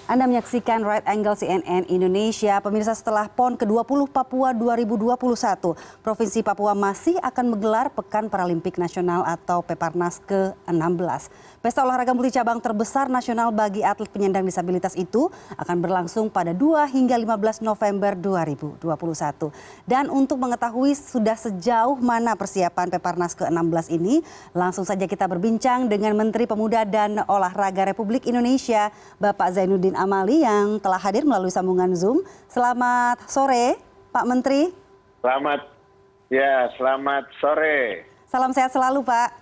Anda menyaksikan Right Angle CNN Indonesia. Pemirsa, setelah PON ke-20 Papua 2021, Provinsi Papua masih akan menggelar Pekan Paralimpik Nasional atau Peparnas ke-16. Pesta olahraga multicabang terbesar nasional bagi atlet penyandang disabilitas itu akan berlangsung pada 2 hingga 15 November 2021. Dan untuk mengetahui sudah sejauh mana persiapan Peparnas ke-16 ini, langsung saja kita berbincang dengan Menteri Pemuda dan Olahraga Republik Indonesia, Bapak Zainuddin Amali yang telah hadir melalui sambungan Zoom. Selamat sore, Pak Menteri. Selamat sore. Salam sehat selalu, Pak.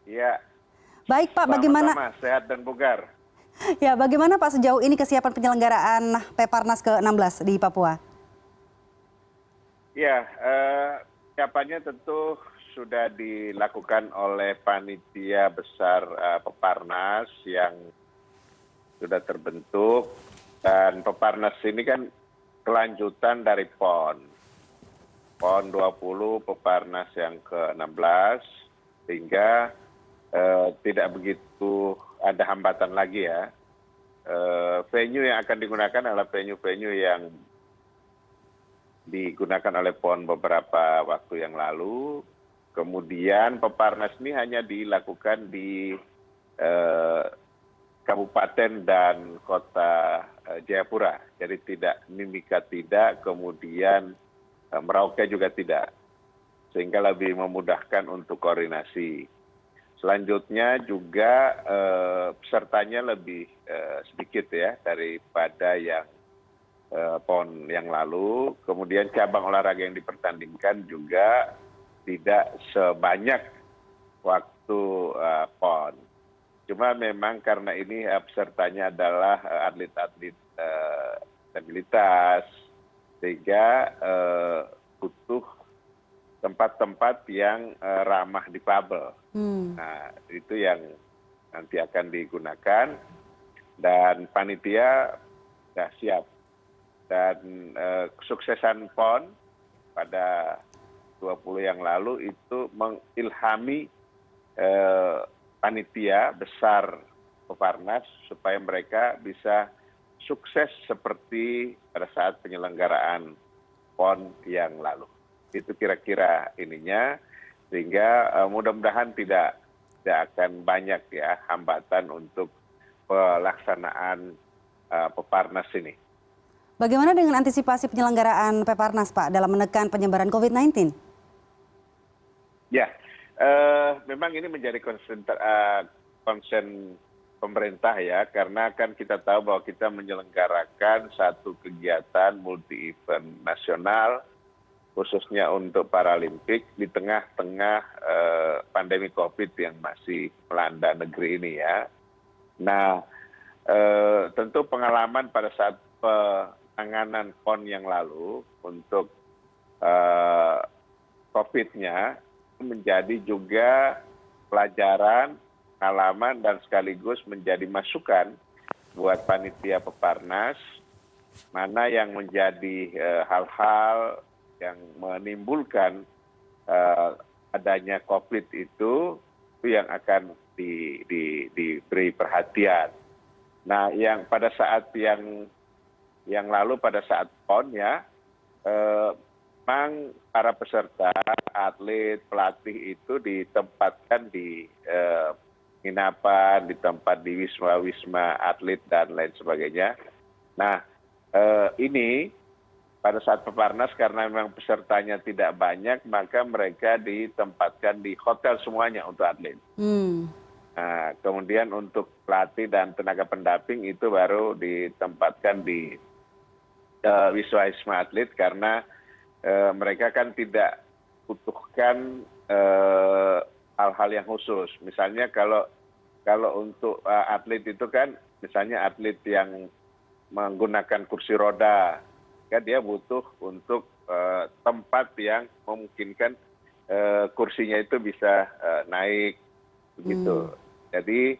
Ya. Baik, Pak, bagaimana? Sehat dan bugar. Ya, bagaimana Pak sejauh ini kesiapan penyelenggaraan Peparnas ke-16 di Papua? Ya, kesiapannya tentu sudah dilakukan oleh panitia besar Peparnas yang sudah terbentuk, dan Peparnas ini kan kelanjutan dari PON 20 Peparnas yang ke-16, sehingga tidak begitu ada hambatan lagi ya. Venue yang akan digunakan adalah venue-venue yang digunakan oleh PON beberapa waktu yang lalu. Kemudian Peparnas ini hanya dilakukan di Kabupaten dan Kota Jayapura. Jadi tidak Mimika tidak, kemudian Merauke juga tidak. Sehingga lebih memudahkan untuk koordinasi. Selanjutnya juga pesertanya lebih sedikit ya daripada yang PON yang lalu. Kemudian cabang olahraga yang dipertandingkan juga tidak sebanyak waktu PON. Cuma memang karena ini pesertanya adalah atlet-atlet disabilitas, sehingga butuh tempat-tempat yang ramah difabel. Nah, itu yang nanti akan digunakan, dan panitia sudah siap. Dan kesuksesan PON pada 20 yang lalu itu mengilhami panitia besar Peparnas supaya mereka bisa sukses seperti pada saat penyelenggaraan PON yang lalu. Itu kira-kira ininya, sehingga mudah-mudahan tidak akan banyak ya hambatan untuk pelaksanaan Peparnas ini. Bagaimana dengan antisipasi penyelenggaraan Peparnas, Pak, dalam menekan penyebaran COVID-19? Ya, memang ini menjadi konsen pemerintah ya, karena kan kita tahu bahwa kita menyelenggarakan satu kegiatan multi-event nasional, khususnya untuk Paralimpik di tengah-tengah pandemi COVID yang masih melanda negeri ini ya. Nah, tentu pengalaman pada saat penanganan PON yang lalu untuk COVID-nya menjadi juga pelajaran, pengalaman, dan sekaligus menjadi masukan buat panitia Peparnas, mana yang menjadi hal-hal yang menimbulkan adanya COVID itu yang akan diberi perhatian. Nah, yang pada saat yang lalu pada saat PON ya, memang para peserta, atlet, pelatih itu ditempatkan di penginapan, di tempat di wisma-wisma atlet dan lain sebagainya. Nah, ini pada saat Peparnas karena memang pesertanya tidak banyak, maka mereka ditempatkan di hotel semuanya untuk atlet. Nah, kemudian untuk pelatih dan tenaga pendamping itu baru ditempatkan di wisma atlet, karena mereka kan tidak butuhkan hal-hal yang khusus. Misalnya kalau untuk atlet itu kan, misalnya atlet yang menggunakan kursi roda, kan dia butuh untuk tempat yang memungkinkan kursinya itu bisa naik, begitu. Jadi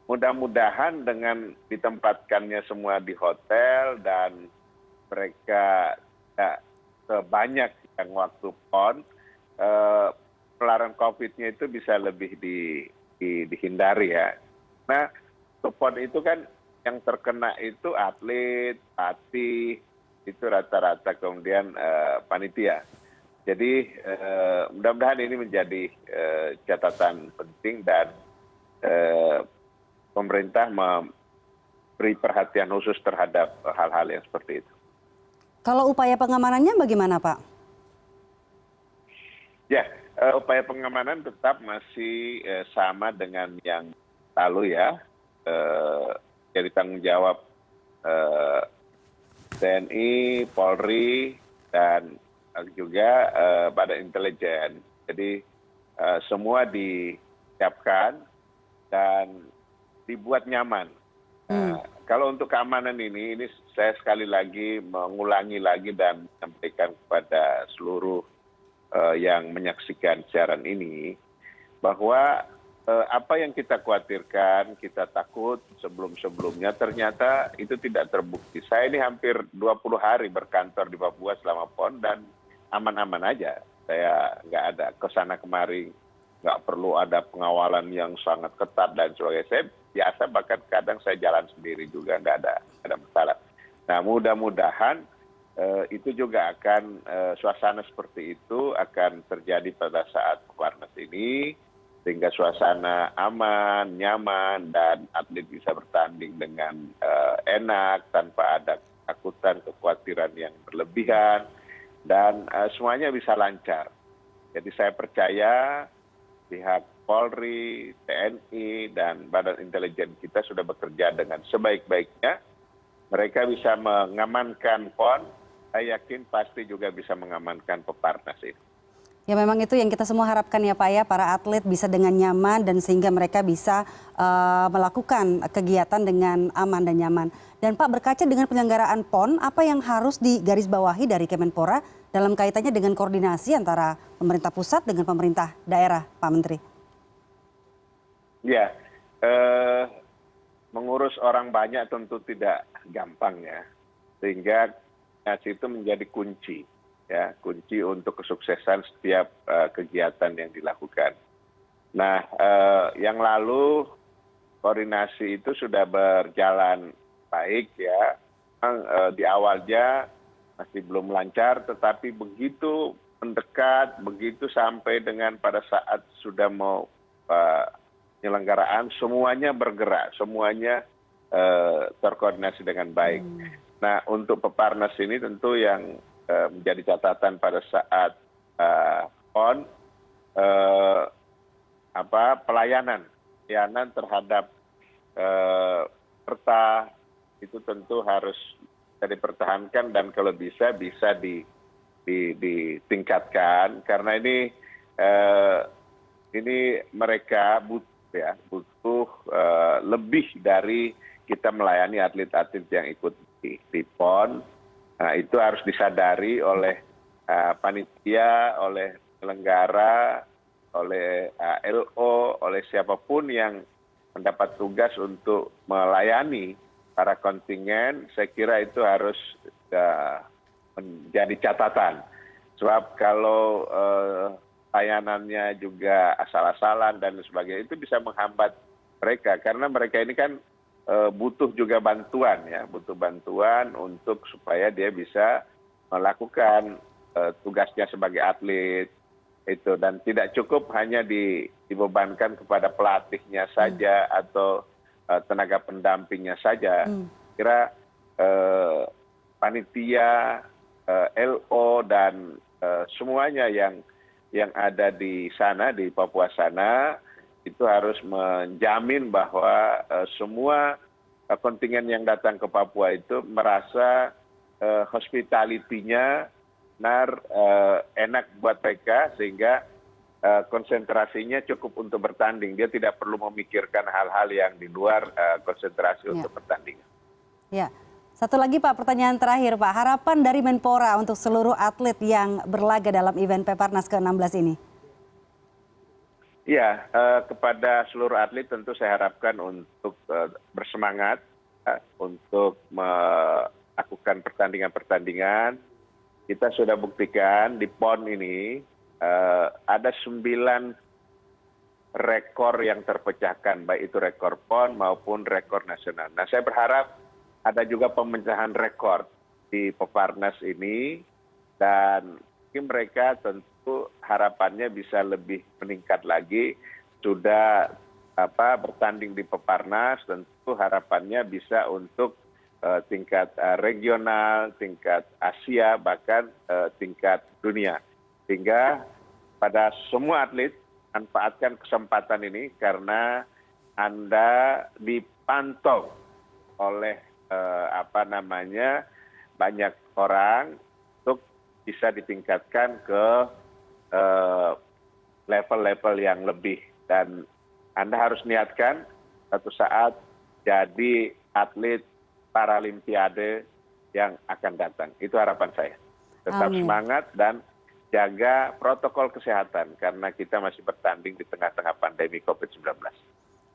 mudah-mudahan dengan ditempatkannya semua di hotel dan mereka tidak sebanyak yang waktu PON, penularan COVID-nya itu bisa lebih dihindari ya. Nah, PON itu kan yang terkena itu atlet, pelatih, itu rata-rata kemudian panitia. Jadi mudah-mudahan ini menjadi catatan penting dan pemerintah memberi perhatian khusus terhadap hal-hal yang seperti itu. Kalau upaya pengamanannya bagaimana, Pak? Ya, upaya pengamanan tetap masih sama dengan yang lalu ya. Jadi tanggung jawab TNI, Polri, dan juga Badan Intelijen. Jadi semua disiapkan dan dibuat nyaman. Kalau untuk keamanan ini saya sekali lagi mengulangi lagi dan menyampaikan kepada seluruh yang menyaksikan siaran ini bahwa apa yang kita khawatirkan, kita takut sebelum-sebelumnya ternyata itu tidak terbukti. Saya ini hampir 20 hari berkantor di Papua selama PON dan aman-aman aja. Saya nggak ada kesana kemari, nggak perlu ada pengawalan yang sangat ketat dan sebagainya. Saya biasa, bahkan kadang saya jalan sendiri juga, nggak ada masalah. Nah, mudah-mudahan itu juga akan suasana seperti itu akan terjadi pada saat Peparnas ini, sehingga suasana aman, nyaman, dan atlet bisa bertanding dengan enak tanpa ada ketakutan, kekhawatiran yang berlebihan, dan semuanya bisa lancar. Jadi saya percaya pihak Polri, TNI, dan Badan Intelijen kita sudah bekerja dengan sebaik-baiknya. Mereka bisa mengamankan PON, saya yakin pasti juga bisa mengamankan Peparnas ini. Ya memang itu yang kita semua harapkan ya Pak ya, para atlet bisa dengan nyaman dan sehingga mereka bisa melakukan kegiatan dengan aman dan nyaman. Dan Pak, berkaca dengan penyelenggaraan PON, apa yang harus digarisbawahi dari Kemenpora dalam kaitannya dengan koordinasi antara pemerintah pusat dengan pemerintah daerah, Pak Menteri? Ya, mengurus orang banyak tentu tidak gampang ya, sehingga itu menjadi kunci. Ya, kunci untuk kesuksesan setiap kegiatan yang dilakukan. Nah, yang lalu koordinasi itu sudah berjalan baik ya. Di awalnya masih belum lancar, tetapi begitu mendekat, begitu sampai dengan pada saat sudah mau penyelenggaraan, semuanya bergerak, semuanya terkoordinasi dengan baik. Nah, untuk Peparnas ini tentu yang menjadi catatan pada saat PON, pelayanan terhadap peserta itu tentu harus dipertahankan dan kalau bisa ditingkatkan, karena ini mereka butuh lebih dari kita melayani atlet-atlet yang ikut di PON. Nah, itu harus disadari oleh panitia, oleh penyelenggara, oleh LO, oleh siapapun yang mendapat tugas untuk melayani para kontingen. Saya kira itu harus menjadi catatan. Sebab kalau layanannya juga asal-asalan dan sebagainya, itu bisa menghambat mereka. Karena mereka ini kan butuh juga bantuan ya, butuh bantuan untuk supaya dia bisa melakukan tugasnya sebagai atlet itu, dan tidak cukup hanya dibebankan kepada pelatihnya saja atau tenaga pendampingnya saja. Kira panitia, LO dan semuanya yang ada di sana, di Papua sana, itu harus menjamin bahwa semua kontingen yang datang ke Papua itu merasa hospitality-nya enak buat mereka, sehingga konsentrasinya cukup untuk bertanding. Dia tidak perlu memikirkan hal-hal yang di luar konsentrasi untuk pertandingan. Ya, satu lagi Pak, pertanyaan terakhir Pak. Harapan dari Menpora untuk seluruh atlet yang berlaga dalam event Peparnas ke-16 ini? Ya, kepada seluruh atlet tentu saya harapkan untuk bersemangat, untuk melakukan pertandingan-pertandingan. Kita sudah buktikan di PON ini ada 9 rekor yang terpecahkan, baik itu rekor PON maupun rekor nasional. Nah, saya berharap ada juga pemecahan rekor di Peparnas ini, dan mereka tentu harapannya bisa lebih meningkat lagi. Sudah bertanding di Peparnas, tentu harapannya bisa untuk tingkat regional, tingkat Asia, bahkan tingkat dunia. Sehingga pada semua atlet, manfaatkan kesempatan ini karena Anda dipantau oleh banyak orang untuk bisa ditingkatkan ke level-level yang lebih. Dan Anda harus niatkan satu saat jadi atlet Paralimpiade yang akan datang. Itu harapan saya. Tetap semangat dan jaga protokol kesehatan karena kita masih bertanding di tengah-tengah pandemi COVID-19.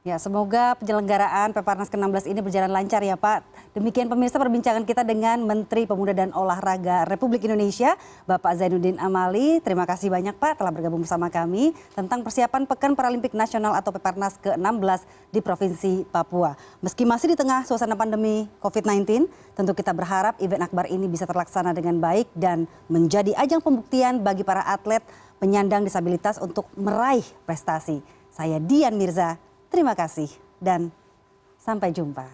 Ya, semoga penyelenggaraan Peparnas ke-16 ini berjalan lancar ya Pak. Demikian pemirsa perbincangan kita dengan Menteri Pemuda dan Olahraga Republik Indonesia, Bapak Zainuddin Amali. Terima kasih banyak Pak telah bergabung bersama kami tentang persiapan Pekan Paralimpik Nasional atau Peparnas ke-16 di Provinsi Papua. Meski masih di tengah suasana pandemi COVID-19, tentu kita berharap event akbar ini bisa terlaksana dengan baik dan menjadi ajang pembuktian bagi para atlet penyandang disabilitas untuk meraih prestasi. Saya Dian Mirza. Terima kasih dan sampai jumpa.